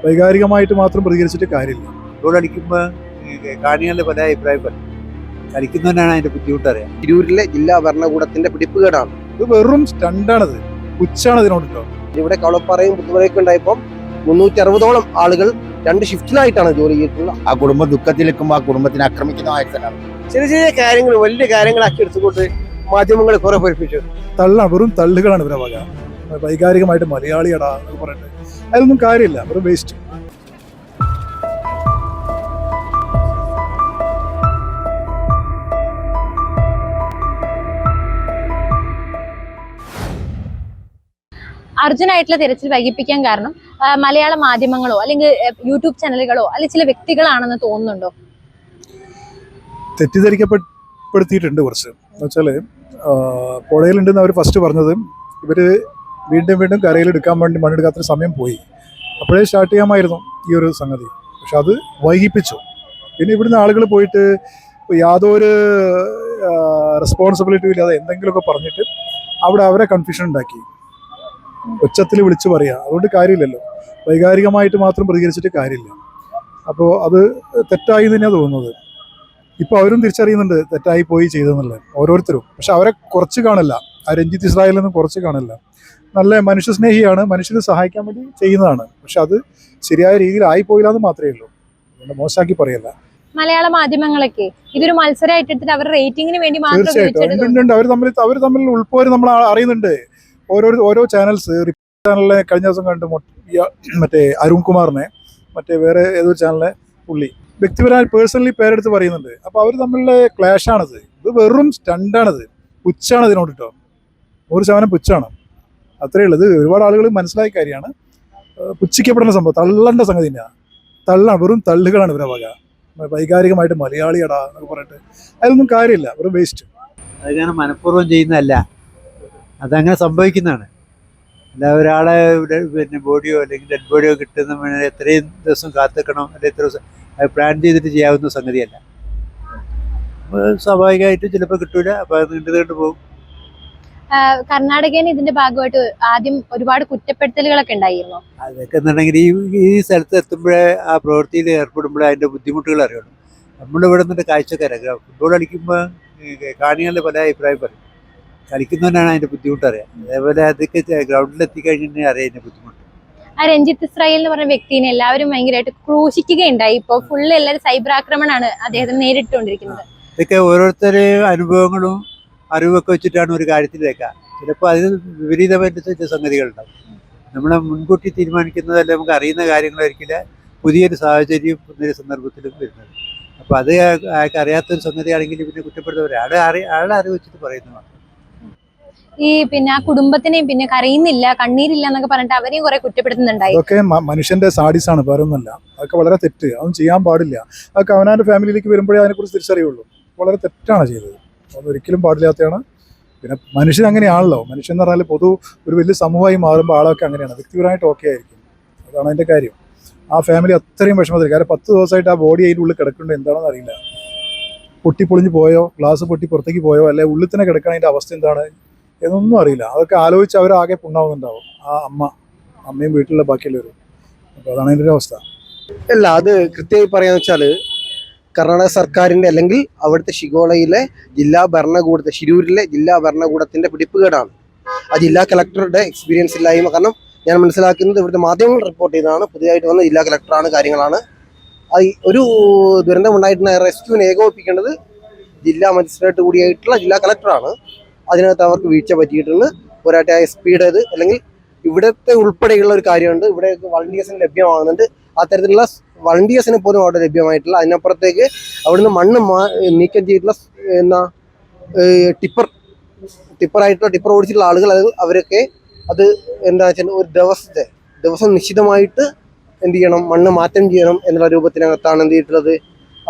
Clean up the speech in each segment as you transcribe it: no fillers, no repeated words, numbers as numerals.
വൈകാരികമായിട്ട് മാത്രം പ്രതികരിച്ചിട്ട് കാര്യമില്ല. ഗോൾ അടിക്കുമ്പോൾ കാണികളുടെ പല അഭിപ്രായം പറയും. കളിക്കുന്നവനാണ് അതിന്റെ ബുദ്ധിമുട്ടറിയാം. തിരൂരിലെ ജില്ലാ ഭരണകൂടത്തിന്റെ പിടിപ്പുകേടാണ്. ഇത് വെറും സ്റ്റണ്ടാണത്, പുച്ഛാണ് ഇതിനോട് കേട്ടോ. ഇവിടെ കളപ്പാറയും പുത്തുമലയൊക്കെ ഉണ്ടായപ്പോൾ 360ഓളം ആളുകൾ 2 ഷിഫ്റ്റിലായിട്ടാണ് ജോലി ചെയ്തിട്ടുള്ളത്. ആ കുടുംബം ദുഃഖത്തിൽ നിൽക്കുമ്പോൾ ആ കുടുംബത്തിന് ആക്രമിക്കുന്ന ആയിട്ടാണ്. ചെറിയ ചെറിയ കാര്യങ്ങൾ വലിയ കാര്യങ്ങളാക്കി എടുത്തുകൊണ്ട് മാധ്യമങ്ങൾ കുറെ പഠിപ്പിച്ചു. വെറും തള്ളുകളാണ് ഇവരെ വക. വൈകാരികമായിട്ട് മലയാളിയടാ എന്നൊക്കെ പറഞ്ഞിട്ട് അതിലൊന്നും കാര്യമില്ല, വെറും വേസ്റ്റ്. അർജുനായിട്ടുള്ള തിരച്ചിൽ വൈകിപ്പിക്കാൻ കാരണം മലയാള മാധ്യമങ്ങളോ അല്ലെങ്കിൽ യൂട്യൂബ് ചാനലുകളോ അല്ലെങ്കിൽ ചില വ്യക്തികളാണെന്ന് തോന്നുന്നുണ്ടോ? തെറ്റിദ്ധരിക്കപ്പെടുത്തിയിട്ടുണ്ട് കുറച്ച്. എന്ന് വെച്ചാൽ പുഴയിലുണ്ടെന്ന് അവർ ഫസ്റ്റ് പറഞ്ഞത് ഇവർ വീണ്ടും കരയിലെടുക്കാൻ വേണ്ടി മണ്ണെടുക്കാത്ത സമയം പോയി. അപ്പോഴേ സ്റ്റാർട്ട് ചെയ്യാമായിരുന്നു ഈ ഒരു സംഗതി. പക്ഷെ അത് വൈകിപ്പിച്ചു. പിന്നെ ഇവിടുന്ന് ആളുകൾ പോയിട്ട് യാതൊരു റെസ്പോൺസിബിലിറ്റി ഇല്ലാതെ എന്തെങ്കിലുമൊക്കെ പറഞ്ഞിട്ട് അവരെ കൺഫ്യൂഷൻ ഉണ്ടാക്കി, ഉച്ചത്തിൽ വിളിച്ചു പറയുക. അതുകൊണ്ട് കാര്യമില്ലല്ലോ. വൈകാരികമായിട്ട് മാത്രം പ്രതികരിച്ചിട്ട് കാര്യമില്ല. അപ്പോൾ അത് തെറ്റായി തന്നെയാണ് തോന്നുന്നത്. ഇപ്പോൾ അവരും തിരിച്ചറിയുന്നുണ്ട് തെറ്റായി പോയി ചെയ്തെന്നുള്ളത്, ഓരോരുത്തരും. പക്ഷെ അവരെ കുറച്ച് കാണില്ല, ആ രഞ്ജിത്ത് ഇസ്രായേലൊന്നും കുറച്ച് കാണില്ല. നല്ല മനുഷ്യസ്നേഹിയാണ്, മനുഷ്യനെ സഹായിക്കാൻ വേണ്ടി ചെയ്യുന്നതാണ്. പക്ഷെ അത് ശരിയായ രീതിയിൽ ആയിപ്പോയില്ല എന്ന് മാത്രമേ ഉള്ളൂ. അതുകൊണ്ട് മോശമാക്കി പറയല്ല. മലയാള മാധ്യമങ്ങളൊക്കെ ഇതൊരു മത്സരമായിട്ട് എടുത്തിട്ട് അവർ റേറ്റിംഗിന് വേണ്ടി തീർച്ചയായിട്ടും അവർ തമ്മിൽ ഉൾപ്പോര് നമ്മൾ അറിയുന്നുണ്ട്. ഓരോ ചാനൽസ് ചാനലിനെ കഴിഞ്ഞ ദിവസം കണ്ടു, മറ്റേ അരുൺ കുമാറിനെ, മറ്റേ വേറെ ഏതൊരു ചാനലിനെ പുള്ളി വ്യക്തിപരമായി പേഴ്സണലി പേരെടുത്ത് പറയുന്നുണ്ട്. അപ്പോൾ അവർ തമ്മിലുള്ള ക്ലാഷാണത്. ഇത് വെറും സ്റ്റണ്ടാണത്, പുച്ഛാണ് ഇതിനോട് കേട്ടോ. 100% പുച്ഛാണ്, അത്രയേ ഉള്ളത്. ഒരുപാട് ആളുകൾ മനസ്സിലായ കാര്യമാണ്. പുച്ഛിക്കപ്പെടുന്ന സംഭവം, തള്ളേണ്ട സംഗതി തന്നെയാണ്. വെറും തള്ളുകളാണ് ഇവരെ വക. വൈകാരികമായിട്ട് മലയാളിയടാ എന്നൊക്കെ പറഞ്ഞിട്ട് അതിലൊന്നും കാര്യമില്ല, വെറും വേസ്റ്റ്. അതങ്ങനെ മനഃപൂർവ്വം ചെയ്യുന്നതല്ല, അതങ്ങനെ സംഭവിക്കുന്നതാണ്. അല്ല ഒരാളെ ബോഡിയോ അല്ലെങ്കിൽ ഡെഡ് ബോഡിയോ കിട്ടുന്ന എത്രയും ദിവസം കാത്തിക്കണം, അല്ലെങ്കിൽ എത്ര ദിവസം അത് പ്ലാൻ ചെയ്തിട്ട് ചെയ്യാവുന്ന സംഗതിയല്ല. സ്വാഭാവികമായിട്ടും ചിലപ്പോൾ കിട്ടൂല, അപ്പോൾ അത് നീണ്ടു പോകും. കർണാടകയിൽ ഇതിന്റെ ഭാഗമായിട്ട് ആദ്യം ഒരുപാട് കുറ്റപ്പെടുത്തലുകളൊക്കെ ഉണ്ടായിരുന്നു. അതൊക്കെ എന്നുണ്ടെങ്കിൽ ഈ സ്ഥലത്ത് എത്തുമ്പോഴേ ആ പ്രവൃത്തിയിൽ ഏർപ്പെടുമ്പോഴേ അതിൻ്റെ ബുദ്ധിമുട്ടുകൾ അറിയുള്ളൂ. നമ്മളിവിടെ നിന്നിട്ട് കാഴ്ചക്കാരൊക്കെ ഫുട്ബോൾ കളിക്കുമ്പോൾ കാണികളുടെ പല അഭിപ്രായം പറയും. കളിക്കുന്നവനാണ് അതിന്റെ ബുദ്ധിമുട്ടറിയാം. അതേപോലെ അതൊക്കെ ഗ്രൗണ്ടിൽ എത്തിക്കഴിഞ്ഞാൽ അറിയാം അതിന്റെ ബുദ്ധിമുട്ട്. ആ രഞ്ജിത്ത് ഇസ്രായേൽ എന്ന് പറഞ്ഞ വ്യക്തിനെ എല്ലാവരും ഭയങ്കരമായിട്ട് ക്രൂശിക്കുകയുണ്ടായി. ഇപ്പോൾ ഫുള്ള് എല്ലാവരും സൈബർ ആക്രമണമാണ് അദ്ദേഹത്തിന് നേരിട്ടുകൊണ്ടിരിക്കുന്നത്. ഇതൊക്കെ ഓരോരുത്തരുടെയും അനുഭവങ്ങളും അറിവൊക്കെ വെച്ചിട്ടാണ് ഒരു കാര്യത്തിലേക്കാം. ചിലപ്പോൾ അതിന് വിപരീതമായിട്ട് സംഗതികളുണ്ടാവും. നമ്മളെ മുൻകൂട്ടി തീരുമാനിക്കുന്നതല്ല, നമുക്ക് അറിയുന്ന കാര്യങ്ങളായിരിക്കില്ല പുതിയൊരു സാഹചര്യം പുതിയൊരു സന്ദർഭത്തിലും വരുന്നത്. അപ്പോൾ അത് അയാൾക്ക് അറിയാത്തൊരു സംഗതിയാണെങ്കിൽ പിന്നെ കുറ്റപ്പെടുത്തവരെ ആളെ അറിവ് വെച്ചിട്ട് പറയുന്നതാണ്. ഈ പിന്നെ ആ കുടുംബത്തിനെയും പിന്നെ കരയുന്നില്ല, കണ്ണീരില്ല എന്നൊക്കെ പറഞ്ഞിട്ട് അവരെയും കുറെ കുറ്റപ്പെടുത്തുന്നുണ്ടായി. അതൊക്കെ മനുഷ്യന്റെ സാഡിസാണ്, വേറൊന്നല്ല. അതൊക്കെ വളരെ തെറ്റ്, അതൊന്നും ചെയ്യാൻ പാടില്ല. അതൊക്കെ അവനാന്റെ ഫാമിലിയിലേക്ക് വരുമ്പോഴേ അതിനെക്കുറിച്ച് തിരിച്ചറിയുള്ളൂ. വളരെ തെറ്റാണ് ചെയ്തത്, അതൊരിക്കലും പാടില്ലാത്തതാണ്. പിന്നെ മനുഷ്യൻ അങ്ങനെയാണല്ലോ. മനുഷ്യൻ എന്ന് പറഞ്ഞാൽ ഒരു വലിയ സമൂഹമായി മാറുമ്പോൾ ആളൊക്കെ അങ്ങനെയാണ്, വ്യക്തിപരമായിട്ട് ഓക്കെ ആയിരിക്കും. അതാണ് അതിൻ്റെ കാര്യം. ആ ഫാമിലി അത്രയും വിഷമത്തിൽ, കാരണം 10 ദിവസമായിട്ട് ആ ബോഡി അതിൻ്റെ ഉള്ളിൽ കിടക്കുന്നുണ്ട്, എന്താണെന്ന് അറിയില്ല. പൊട്ടിപ്പൊളിഞ്ഞ് പോയോ, ഗ്ലാസ് പൊട്ടി പുറത്തേക്ക് പോയോ, അല്ലെ ഉള്ളിൽ തന്നെ കിടക്കണ അതിൻ്റെ അവസ്ഥ എന്താണ് എന്നൊന്നും അറിയില്ല. അതൊക്കെ ആലോചിച്ച് അവരാകെ പുണ്ണാവുന്നുണ്ടാവും, ആ അമ്മയും വീട്ടിലുള്ള ബാക്കിയുള്ളവരും. അപ്പോൾ അതാണ് അതിൻ്റെ ഒരു അവസ്ഥ. അല്ല, അത് കൃത്യമായി പറയാന്ന് വെച്ചാൽ കർണാടക സർക്കാരിന്റെ അല്ലെങ്കിൽ അവിടുത്തെ ഷിഗോളയിലെ ജില്ലാ ഭരണകൂടത്തെ, ഷിരൂരിലെ ജില്ലാ ഭരണകൂടത്തിന്റെ പിടിപ്പുകേടാണ്. ആ ജില്ലാ കളക്ടറുടെ എക്സ്പീരിയൻസ് ഇല്ലായ്മ. കാരണം ഞാൻ മനസ്സിലാക്കുന്നത് ഇവിടുത്തെ മാധ്യമങ്ങൾ റിപ്പോർട്ട് ചെയ്തതാണ്, പുതിയതായിട്ട് വന്ന ജില്ലാ കളക്ടറാണ് കാര്യങ്ങളാണ്. ഒരു ദുരന്തം ഉണ്ടായിട്ടുള്ള റെസ്ക്യൂവിനെ ഏകോപിപ്പിക്കേണ്ടത് ജില്ലാ മജിസ്ട്രേറ്റ് കൂടിയായിട്ടുള്ള ജില്ലാ കളക്ടറാണ്. അതിനകത്ത് അവർക്ക് വീഴ്ച പറ്റിയിട്ടുണ്ട്. പോരാട്ടെ സ്പീഡേത് അല്ലെങ്കിൽ ഇവിടുത്തെ ഉൾപ്പെടെയുള്ള ഒരു കാര്യമുണ്ട്. ഇവിടെ വളണ്ടിയേഴ്സിന് ലഭ്യമാകുന്നുണ്ട്. അത്തരത്തിലുള്ള വളണ്ടിയേഴ്സിന് പോലും അവിടെ ലഭ്യമായിട്ടില്ല. അതിനപ്പുറത്തേക്ക് അവിടുന്ന് മണ്ണ് നീക്കം ചെയ്തിട്ടുള്ള ടിപ്പർ ഓടിച്ചിട്ടുള്ള ആളുകൾ, അവരൊക്കെ അത് എന്താ വെച്ചാൽ ഒരു ദിവസം നിശ്ചിതമായിട്ട് എന്ത് ചെയ്യണം, മണ്ണ് മാറ്റം ചെയ്യണം എന്നുള്ള രൂപത്തിനകത്താണ് എന്ത് ചെയ്തിട്ടുള്ളത്,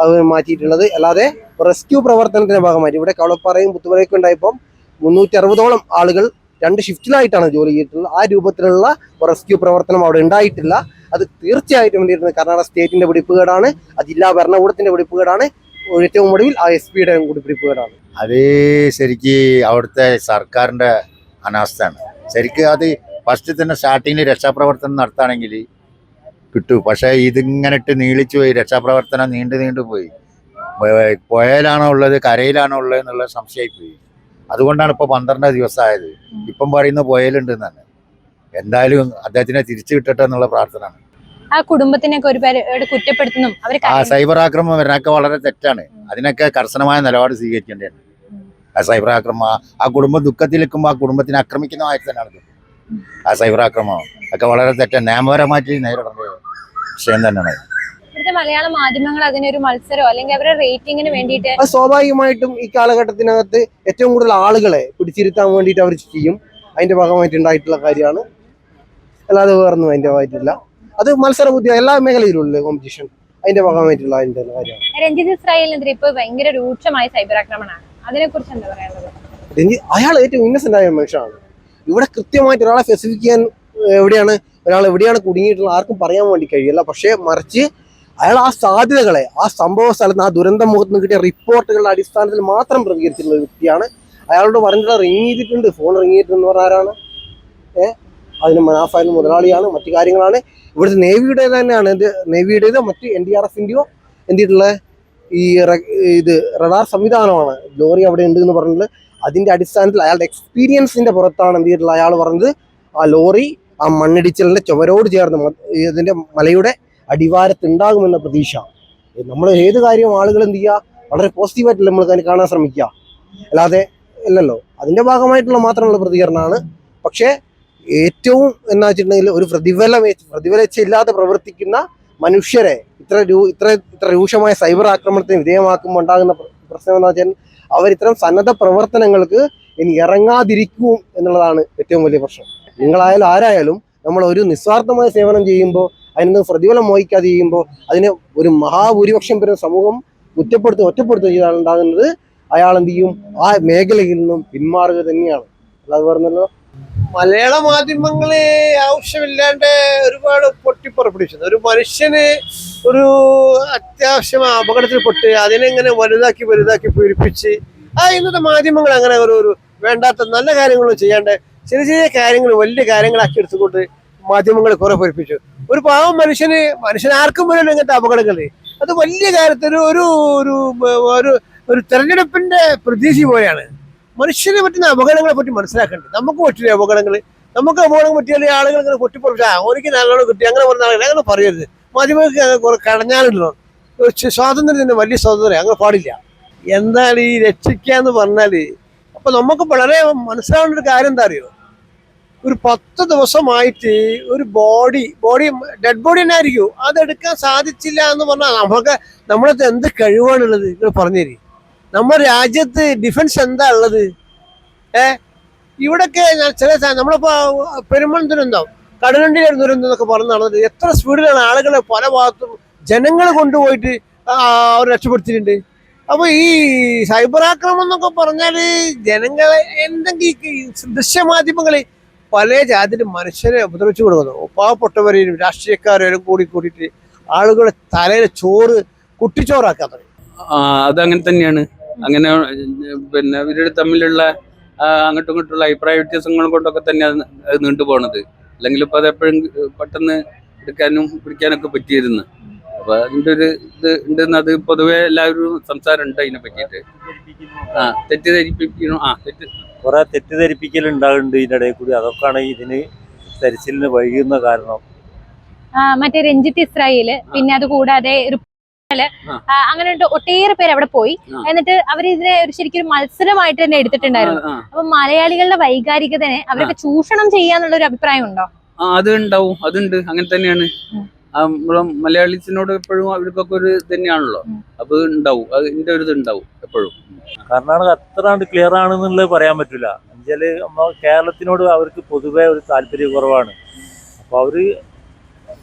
അത് മാറ്റിയിട്ടുള്ളത്. അല്ലാതെ റെസ്ക്യൂ പ്രവർത്തനത്തിന്റെ ഭാഗമായിട്ട് ഇവിടെ കളപ്പാറയും പുത്തുമലയൊക്കെ ഉണ്ടായപ്പോൾ 360ഓളം ആളുകൾ 2 ഷിഫ്റ്റിലായിട്ടാണ് ജോലി ചെയ്തിട്ടുള്ളത്. ആ രൂപത്തിലുള്ള റെസ്ക്യൂ പ്രവർത്തനം അവിടെ ഉണ്ടായിട്ടില്ല. അത് തീർച്ചയായിട്ടും വേണ്ടിയിരുന്നത് കർണാടക സ്റ്റേറ്റിന്റെ പിടിപ്പുകേടാണ്, ആ ജില്ലാ ഭരണകൂടത്തിന്റെ പിടിപ്പുകേടാണ്, ഏറ്റവും ഒടുവിൽ ആ SP-യുടെ കൂടി പിടിപ്പുകേടാണ്. അത് ശരിക്ക് അവിടുത്തെ സർക്കാരിന്റെ അനാസ്ഥയാണ്. ശരിക്കും അത് ഫസ്റ്റ് തന്നെ സ്റ്റാർട്ടിങ്ങിൽ രക്ഷാപ്രവർത്തനം നടത്തുകയാണെങ്കിൽ കിട്ടൂ. പക്ഷേ ഇതിങ്ങനെ ഇട്ട് നീളിച്ചു പോയി, രക്ഷാപ്രവർത്തനം നീണ്ടു പോയി. പുഴയിലാണോ ഉള്ളത് കരയിലാണോ ഉള്ളത് എന്നുള്ള സംശയമായി പോയി. അതുകൊണ്ടാണ് ഇപ്പോൾ 12 ദിവസമായത്. ഇപ്പം പറയുന്ന പുഴയിലുണ്ടെന്നാണ്. എന്തായാലും അദ്ദേഹത്തിനെ തിരിച്ചു കിട്ടട്ടെ എന്നുള്ള പ്രാർത്ഥന. ആ കുടുംബത്തിനൊക്കെ ഒരുപാട് കുറ്റപ്പെടുത്തുന്നു അവർ. ആ സൈബർ ആക്രമണം വരുന്നതൊക്കെ വളരെ തെറ്റാണ്. അതിനൊക്കെ കർശനമായ നിലപാട് സ്വീകരിക്കേണ്ടതാണ്. ആ സൈബർ ആക്രമണം ആ കുടുംബം ദുഃഖത്തിൽ നിൽക്കുമ്പോൾ ആ കുടുംബത്തിനെ ആക്രമിക്കുന്ന മാതിരി തന്നെയാണ് ആ സൈബർ ആക്രമണം. ഒക്കെ വളരെ തെറ്റാണ്. നിയമപരമായിട്ട് നേരിടേണ്ട വിഷയം തന്നെയാണ്. ഇവിടുത്തെ മലയാള മാധ്യമങ്ങൾ അതിനൊരു മത്സരമോ അല്ലെങ്കിൽ അവരുടെ റേറ്റിംഗിന് വേണ്ടിയിട്ട് അത് സ്വാഭാവികമായിട്ടും ഈ കാലഘട്ടത്തിനകത്ത് ഏറ്റവും കൂടുതൽ ആളുകളെ പിടിച്ചിരുത്താൻ വേണ്ടിയിട്ട് അവർ ചെയ്യും. അതിന്റെ ഭാഗമായിട്ടുണ്ടായിട്ടുള്ള കാര്യമാണ്, അല്ലാതെ വേറൊന്നും അതിന്റെ ഭാഗമായിട്ടില്ല. അത് മത്സര ബുദ്ധി എല്ലാ മേഖലയിലുള്ള കോമ്പറ്റീഷൻ അതിന്റെ ഭാഗമായിട്ടുള്ള അതിന്റെ കാര്യമാണ്. രഞ്ജിത്ത് ഇസ്രായേലിനെതിരെ ഇപ്പൊ ഭയങ്കര രൂക്ഷമായ സൈബർ ആക്രമണമാണ്. അതിനെ കുറിച്ച് എന്താ പറയാനുള്ളത്? അയാൾ ഏറ്റവും ഇന്നസെന്റ് ആയ മനുഷ്യനാണ്. ഇവിടെ കൃത്യമായിട്ട് ഒരാളെ സ്പെസിഫിക് ചെയ്യാൻ ഒരാൾ എവിടെയാണ് കുടുങ്ങിയിട്ടുള്ള ആർക്കും പറയാൻ വേണ്ടി കഴിയില്ല. പക്ഷേ മറിച്ച് അയാൾ ആ സാധ്യതകളെ, ആ സംഭവ സ്ഥലത്ത്, ആ ദുരന്ത മുഖത്ത് നിന്ന് കിട്ടിയ റിപ്പോർട്ടുകളുടെ അടിസ്ഥാനത്തിൽ മാത്രം പ്രതികരിച്ചിട്ടുള്ള ഒരു വ്യക്തിയാണ്. അയാളോട് പറഞ്ഞിട്ടുള്ള റിങ് ചെയ്തിട്ടുണ്ട്, ഫോൺ റിങ് ചെയ്തിട്ടെന്ന് പറഞ്ഞ ആരാണ്? അതിന് മനാഫായാലും മുതലാളിയാണ്, മറ്റു കാര്യങ്ങളാണ്. ഇവിടുത്തെ നേവിയുടെ തന്നെയാണ്, നേവിയുടേത് മറ്റ് NDRFന്റെയോ എന്തിട്ടുള്ള ഈ റഡാർ സംവിധാനമാണ്. ലോറി അവിടെ ഉണ്ട് എന്ന് പറഞ്ഞിട്ട് അതിന്റെ അടിസ്ഥാനത്തിൽ അയാളുടെ എക്സ്പീരിയൻസിന്റെ പുറത്താണ് എന്ത് ചെയ്തിട്ടുള്ള അയാൾ പറഞ്ഞത് ആ ലോറി ആ മണ്ണിടിച്ചിലിന്റെ ചുവരോട് ചേർന്ന് ഇതിന്റെ മലയുടെ അടിവാരത്തുണ്ടാകുമെന്ന പ്രതീക്ഷ. നമ്മൾ ഏത് കാര്യവും ആളുകൾ എന്ത് ചെയ്യുക, വളരെ പോസിറ്റീവായിട്ടല്ല നമ്മൾ അതിനെ കാണാൻ ശ്രമിക്കുക, അല്ലാതെ ഇല്ലല്ലോ. അതിന്റെ ഭാഗമായിട്ടുള്ള മാത്രമുള്ള പ്രതികരണമാണ്. പക്ഷേ ഏറ്റവും എന്താ വെച്ചിട്ടുണ്ടെങ്കിൽ ഒരു പ്രതിഫലയില്ലാതെ പ്രവർത്തിക്കുന്ന മനുഷ്യരെ ഇത്ര രൂക്ഷമായ സൈബർ ആക്രമണത്തിന് വിധേയമാക്കുമ്പോൾ ഉണ്ടാകുന്ന പ്രശ്നം എന്താ വെച്ചാൽ ഇത്തരം സന്നദ്ധ പ്രവർത്തനങ്ങൾക്ക് ഇനി ഇറങ്ങാതിരിക്കും എന്നുള്ളതാണ് ഏറ്റവും വലിയ പ്രശ്നം. നിങ്ങളായാലും ആരായാലും നമ്മൾ ഒരു നിസ്വാർത്ഥമായ സേവനം ചെയ്യുമ്പോൾ അതിനൊന്നും പ്രതിഫലം മോഹിക്കാതെ ചെയ്യുമ്പോൾ അതിന് ഒരു മഹാഭൂരിപക്ഷം വരുന്ന സമൂഹം ഒറ്റപ്പെടുത്തുകയും ചെയ്താണ് ഉണ്ടാകുന്നത്. അയാൾ എന്ത് ചെയ്യും, ആ മേഖലയിൽ നിന്നും പിന്മാറുക തന്നെയാണ്. അല്ലാതെ പറഞ്ഞല്ലോ. മലയാള മാധ്യമങ്ങളെ ആവശ്യമില്ലാണ്ട് ഒരുപാട് പൊട്ടിപ്പുറപ്പെടുവിച്ചത്. ഒരു മനുഷ്യന് ഒരു അത്യാവശ്യം അപകടത്തിൽ പൊട്ടി അതിനെങ്ങനെ വലുതാക്കി പീഡിപ്പിച്ച് ഇന്നത്തെ മാധ്യമങ്ങൾ അങ്ങനെ ഒരു വേണ്ടാത്ത നല്ല കാര്യങ്ങളും ചെയ്യാണ്ട് ചെറിയ കാര്യങ്ങൾ വലിയ കാര്യങ്ങളാക്കി എടുത്തുകൊണ്ട് മാധ്യമങ്ങൾ കുറെ പൊരിപ്പിച്ചു. ഒരു പാവം മനുഷ്യനാർക്കും പോലും ഇങ്ങനത്തെ അപകടങ്ങൾ അത് വലിയ കാര്യത്തിൽ ഒരു തെരഞ്ഞെടുപ്പിന്റെ പ്രതീക്ഷ പോലെയാണ്. മനുഷ്യനെ പറ്റുന്ന അപകടങ്ങളെ പറ്റി മനസ്സിലാക്കേണ്ടത്. നമുക്ക് പറ്റില്ല അപകടങ്ങൾ, നമുക്ക് അപകടം പറ്റിയാൽ ആളുകൾ ഇങ്ങനെ പൊട്ടിപ്പുറപ്പിച്ചാൽ ഓനിക്ക് നല്ലോണം കിട്ടി അങ്ങനെ പറഞ്ഞ ആളുകൾ അങ്ങനെ പറയരുത്. മാധ്യമങ്ങൾക്ക് അങ്ങനെ കുറെ കടഞ്ഞാലുണ്ടല്ലോ. സ്വാതന്ത്ര്യത്തിന് വലിയ സ്വാതന്ത്ര്യം അങ്ങനെ പാടില്ല. എന്താണ് ഈ രക്ഷിക്കുക എന്ന് പറഞ്ഞാല് അപ്പൊ നമുക്ക് വളരെ മനസ്സിലാവേണ്ട ഒരു കാര്യം എന്താ അറിയോ, ഒരു 10 ദിവസമായിട്ട് ഒരു ഡെഡ് ബോഡി തന്നെ ആയിരിക്കും, അതെടുക്കാൻ സാധിച്ചില്ല എന്ന് പറഞ്ഞാൽ നമ്മളത് എന്ത് കഴിവാണുള്ളത് നിങ്ങൾ പറഞ്ഞേരി. നമ്മുടെ രാജ്യത്ത് ഡിഫൻസ് എന്താ ഉള്ളത്? ഇവിടൊക്കെ ചില നമ്മളിപ്പോ പെരുമൺ ദുരന്തം, കടലണ്ടിയിലെ ദുരന്തം എന്നൊക്കെ പറഞ്ഞു നടന്നത് എത്ര സ്പീഡിലാണ് ആളുകളെ പല ഭാഗത്തും ജനങ്ങൾ കൊണ്ടുപോയിട്ട് അവർ രക്ഷപ്പെടുത്തിയിട്ടുണ്ട്. അപ്പൊ ഈ സൈബർ ആക്രമണം എന്നൊക്കെ പറഞ്ഞാല് ജനങ്ങളെ എന്തെങ്കിലും ദൃശ്യമാധ്യമങ്ങളെ പല ജാതിയിൽ മനുഷ്യരെ ഉപദ്രവിച്ചു കൊടുക്കുന്നു. പാവപ്പെട്ടവരെയും രാഷ്ട്രീയക്കാരും കൂടിയിട്ട് ആളുകളുടെ തലയിലെ ചോറ് കുട്ടിച്ചോറാക്കാൻ തുടങ്ങി. അതങ്ങനെ തന്നെയാണ്. അങ്ങനെ പിന്നെ ഇവരുടെ തമ്മിലുള്ള അങ്ങോട്ടും ഇങ്ങോട്ടുള്ള അഭിപ്രായ വ്യത്യാസങ്ങൾ കൊണ്ടൊക്കെ തന്നെ അത് നീണ്ടുപോകണത്. അല്ലെങ്കിൽ ഇപ്പൊ അതെപ്പോഴും പെട്ടെന്ന് എടുക്കാനും പിടിക്കാനൊക്കെ പറ്റിയിരുന്നു. അപ്പൊ അതിന്റെ ഒരു ഇത് ഉണ്ടെന്ന് അത് പൊതുവെ എല്ലാവരും സംസാരം ഉണ്ട് അതിനെ പറ്റിയിട്ട്. തെറ്റിദ്ധരിപ്പിക്കണം. കുറെ തെറ്റിദ്ധരിപ്പിക്കൽ ഉണ്ടാകുന്നുണ്ട് ഇതിന്റെ ഇടയിൽ കൂടി. അതൊക്കെയാണ് ഇതിന് തെരച്ചിലിന് വൈകുന്ന കാരണം. മറ്റേ രഞ്ജിത്ത് ഇസ്രായേല്, പിന്നെ അത് കൂടാതെ അങ്ങനെ ഒട്ടേറെ പേര് അവിടെ പോയി. എന്നിട്ട് അവരിതിനെ ശരിക്കും ഒരു മത്സരമായിട്ട് തന്നെ എടുത്തിട്ടുണ്ടായിരുന്നു. അപ്പൊ മലയാളികളുടെ വൈകാരികതനെ അവരൊക്കെ ചൂഷണം ചെയ്യാന്നുള്ള ഒരു അഭിപ്രായം ഉണ്ടോ? അത് ഉണ്ടാവും, അതുണ്ട്. അങ്ങനെ തന്നെയാണ്. മലയാളീസിനോട് എപ്പോഴും അവർക്കൊക്കെ ഒരു തന്നെയാണല്ലോ. അപ്പൊ ഉണ്ടാവും, അതിന്റെ ഒരു ഇത് ഉണ്ടാവും എപ്പോഴും. കർണാടക അത്ര ക്ലിയർ ആണെന്നുള്ളത് പറയാൻ പറ്റില്ല. എന്നുവെച്ചാല് കേരളത്തിനോട് അവർക്ക് പൊതുവെ ഒരു താല്പര്യ കുറവാണ്. അപ്പൊ അവര്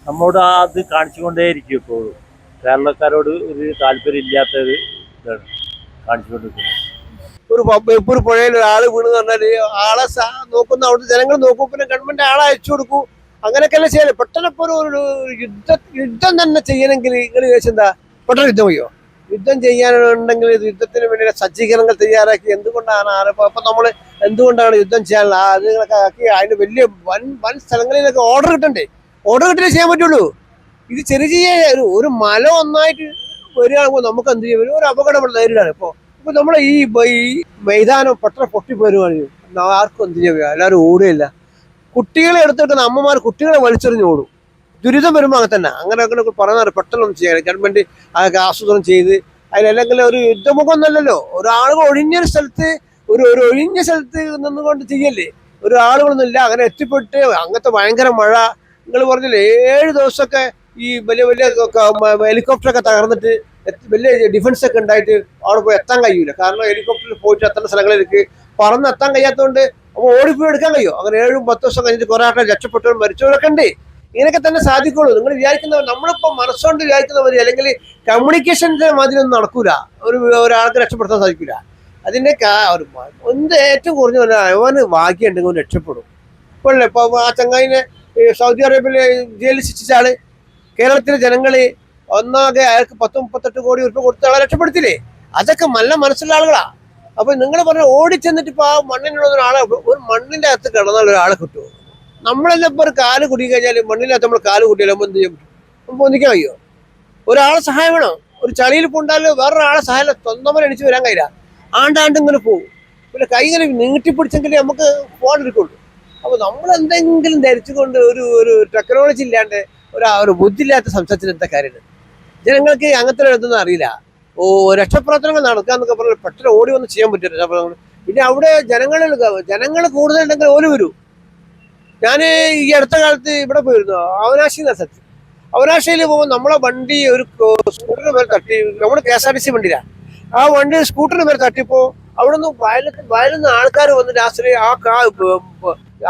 നമ്മോട് അത് കാണിച്ചുകൊണ്ടേയിരിക്കും. എപ്പോഴും കേരളക്കാരോട് ഒരു താല്പര്യം ഇല്ലാത്ത ഒരു ഇതാണ് കാണിച്ചുകൊണ്ടിരിക്കുന്നത്. ഒരു പുഴയിൽ ഒരാള് വീണ് പറഞ്ഞാല് ആളെ നോക്കുന്ന അവിടുത്തെ ജനങ്ങൾ നോക്കും, പിന്നെ ഗവൺമെന്റ് ആളെ അയച്ചു കൊടുക്കും. അങ്ങനെയൊക്കെയല്ലേ ചെയ്യാൻ. പെട്ടെന്ന് ഇപ്പോൾ ഒരു യുദ്ധം തന്നെ ചെയ്യണമെങ്കിൽ നിങ്ങൾ ചോദിച്ചെന്താ പെട്ടെന്ന് യുദ്ധം ചെയ്യോ? യുദ്ധം ചെയ്യാനുണ്ടെങ്കിൽ യുദ്ധത്തിന് വേണ്ടി സജ്ജീകരണങ്ങൾ തയ്യാറാക്കി എന്തുകൊണ്ടാണ് അപ്പൊ നമ്മൾ എന്തുകൊണ്ടാണ് യുദ്ധം ചെയ്യാനുള്ള അതുങ്ങളൊക്കെ ആക്കി അതിന് വലിയ വൻ സ്ഥലങ്ങളിലൊക്കെ ഓർഡർ കിട്ടണ്ടേ? ഓർഡർ കിട്ടിയേ ചെയ്യാൻ പറ്റുള്ളൂ. ഇത് ചെറിയ ചെറിയ ഒരു മല ഒന്നായിട്ട് വരികയാണെങ്കിൽ നമുക്ക് എന്ത് ചെയ്യും, ഒരു അപകടം നേരിടാണ്. ഇപ്പൊ നമ്മളെ ഈ മൈതാനം പെട്ടെന്ന് പൊട്ടിപ്പോരുവാണെങ്കിൽ ആർക്കും എന്ത് ചെയ്യുക, എല്ലാവരും ഓടുകയില്ല. കുട്ടികളെ എടുത്തിട്ട് അമ്മമാർ കുട്ടികളെ വലിച്ചെറിഞ്ഞ് ഓടും. ദുരിതം വരുമ്പോൾ അങ്ങനെ തന്നെ അങ്ങനെ പറയുന്നത് പെട്ടെന്നൊന്നും ചെയ്യാൻ ഗവൺമെന്റ് അതൊക്കെ ആസൂത്രണം ചെയ്ത് അതിലല്ലെങ്കിൽ ഒരു യുദ്ധമുഖമൊന്നുമല്ലല്ലോ, ഒരാളുകൾ ഒഴിഞ്ഞൊരു സ്ഥലത്ത് ഒരു ഒഴിഞ്ഞ സ്ഥലത്ത് നിന്നുകൊണ്ട് ചെയ്യല്ലേ, ഒരു ആളുകളൊന്നുമില്ല. അങ്ങനെ എത്തിപ്പെട്ട് അങ്ങനത്തെ ഭയങ്കര മഴ, നിങ്ങൾ പറഞ്ഞില്ലേ 7 ദിവസമൊക്കെ ഈ വലിയ വലിയ ഹെലികോപ്റ്ററൊക്കെ തകർന്നിട്ട് വലിയ ഡിഫൻസ് ഒക്കെ ഉണ്ടായിട്ട് അവിടെ പോയി എത്താൻ കഴിയൂല. കാരണം ഹെലികോപ്റ്ററിൽ പോയിട്ട് എത്തേണ്ട സ്ഥലങ്ങളിലേക്ക് പറന്നെത്താൻ കഴിയാത്തതുകൊണ്ട് അപ്പോൾ ഓടിപ്പോയി എടുക്കാൻ കഴിയും. അങ്ങനെ 7-10 ദിവസം കഴിഞ്ഞിട്ട് കുറെ ആൾക്കാർ രക്ഷപ്പെട്ടവരും മരിച്ചവരൊക്കെ ഉണ്ട്. ഇങ്ങനെയൊക്കെ തന്നെ സാധിക്കുള്ളൂ. നിങ്ങൾ വിചാരിക്കുന്നവർ, നമ്മളിപ്പോൾ മനസ്സുകൊണ്ട് വിചാരിക്കുന്നവർ അല്ലെങ്കിൽ കമ്മ്യൂണിക്കേഷൻ്റെ മാതിരിയൊന്നും നടക്കൂല, ഒരാൾക്ക് രക്ഷപ്പെടുത്താൻ സാധിക്കില്ല. അതിൻ്റെ ഏറ്റവും കുറഞ്ഞ അവന് ഭാഗ്യം ഉണ്ടെങ്കിൽ അവൻ രക്ഷപ്പെടും. ഇപ്പോഴല്ലേ ഇപ്പോൾ ആ ചങ്ങായിനെ സൗദി അറേബ്യയിലെ ജയിലിൽ ശിക്ഷിച്ച ആള് കേരളത്തിലെ ജനങ്ങള് ഒന്നാകെ അയാൾക്ക് 10-38 കോടി രൂപ കൊടുത്ത ആളെ രക്ഷപ്പെടുത്തില്ലേ? അതൊക്കെ നല്ല മനസ്സുള്ള ആളുകളാ. അപ്പൊ നിങ്ങൾ പറഞ്ഞ ഓടിച്ചെന്നിട്ട് ഇപ്പൊ ആ മണ്ണിനുള്ള ഒരാളെ, ഒരു മണ്ണിന്റെ അകത്ത് കിടന്നാൽ ഒരാളെ കിട്ടുമോ? നമ്മളെല്ലാം ഇപ്പൊ ഒരു കാല് കുടി കഴിഞ്ഞാൽ മണ്ണിനകത്ത് നമ്മൾ കാല് കുട്ടിയാൽ നമ്മൾ എന്ത് ചെയ്യാൻ പറ്റും? നമുക്ക് ഒന്നിക്കാൻ കഴിയോ? ഒരാളെ സഹായം വേണം. ഒരു ചളിയിൽ പൂണ്ടാല് വേറൊരാളെ സഹായം സ്വന്തം എണിച്ച് വരാൻ കഴിയില്ല. ആണ്ടാണ്ട് ഇങ്ങനെ പോകും. പിന്നെ കൈ ഇങ്ങനെ നീട്ടിപ്പിടിച്ചെങ്കിലേ നമുക്ക് പോകാണ്ടിരിക്കുള്ളൂ. അപ്പൊ നമ്മൾ എന്തെങ്കിലും ധരിച്ചുകൊണ്ട് ഒരു ടെക്നോളജി ഇല്ലാണ്ട് ഒരു ബുദ്ധിയില്ലാത്ത സംസാരത്തിന് എന്താ കാര്യമുണ്ട്? ജനങ്ങൾക്ക് അങ്ങനത്തെ ഇതൊന്നും അറിയില്ല. രക്ഷപ്രവർത്തനങ്ങൾ നടക്കാന്നൊക്കെ പറഞ്ഞാൽ പെട്ടെന്ന് ഓടി വന്ന് ചെയ്യാൻ പറ്റും രക്ഷപ്രവർത്തനങ്ങൾ. പിന്നെ അവിടെ ജനങ്ങൾ കൂടുതലുണ്ടെങ്കിൽ ഓല് വരൂ. ഞാൻ ഈ അടുത്ത കാലത്ത് ഇവിടെ പോയിരുന്നു, അവനാശി എന്ന സ്ഥലത്ത്. അവനാശിയിൽ പോകുമ്പോൾ നമ്മളെ വണ്ടി ഒരു സ്കൂട്ടറിന് മേലെ തട്ടി. നമ്മുടെ KSRTC വണ്ടിയിലാണ്. ആ വണ്ടി സ്കൂട്ടറിന് മേലെ തട്ടിയപ്പോൾ അവിടെ നിന്ന് വയലുന്ന ആൾക്കാർ വന്ന് രാത്രി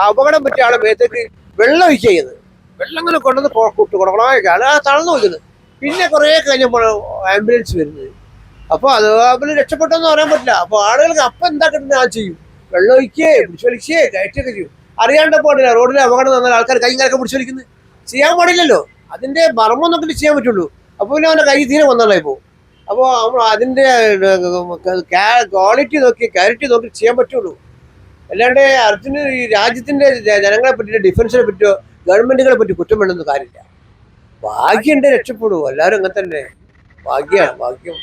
അപകടം പറ്റിയ ആളെ മേത്തേക്ക് വെള്ളം ഒഴിക്കുക ചെയ്യുന്നത്. വെള്ളം ഇങ്ങനെ കൊണ്ടുവന്ന് കൊടുക്കണമായിക്കാണ് ആ തളർന്നു നോക്കുന്നത്. പിന്നെ കുറേ കഴിഞ്ഞപ്പോൾ ആംബുലൻസ് വരുന്നത്. അപ്പോൾ അത് അവര് രക്ഷപ്പെട്ടെന്ന് പറയാൻ പറ്റില്ല. അപ്പോൾ ആളുകൾക്ക് അപ്പം എന്താ കിട്ടുന്നത് ആ ചെയ്യും. വെള്ളം ഒഴിക്കുകയെ പിടിച്ചു വലിക്കുകയെ കയറ്റുകയൊക്കെ ചെയ്യും. അറിയാണ്ട് പാടില്ല. റോഡിൽ അപകടം വന്നാൽ ആൾക്കാർ കൈ കാലൊക്കെ പിടിച്ചു വലിക്കുന്നത് ചെയ്യാൻ പാടില്ലല്ലോ. അതിന്റെ മർമ്മം നോക്കിയിട്ട് ചെയ്യാൻ പറ്റുള്ളൂ. അപ്പോൾ പിന്നെ അവന്റെ കൈ തീരെ വന്നാലേ പോകും. അപ്പോൾ നമ്മൾ അതിന്റെ ക്വാളിറ്റി നോക്കി ക്ലാരിറ്റി നോക്കി ചെയ്യാൻ പറ്റുള്ളൂ. അല്ലാണ്ട് അർജുന് ഈ രാജ്യത്തിന്റെ ജനങ്ങളെ പറ്റിയോ ഡിഫൻസിനെ പറ്റിയോ ഗവൺമെന്റുകളെ പറ്റി കുറ്റം വേണമെന്ന് കാര്യമില്ല. ഭാഗ്യമുണ്ട് രക്ഷപ്പെടൂ. എല്ലാവരും അങ്ങനെ തന്നെ. ഭാഗ്യം.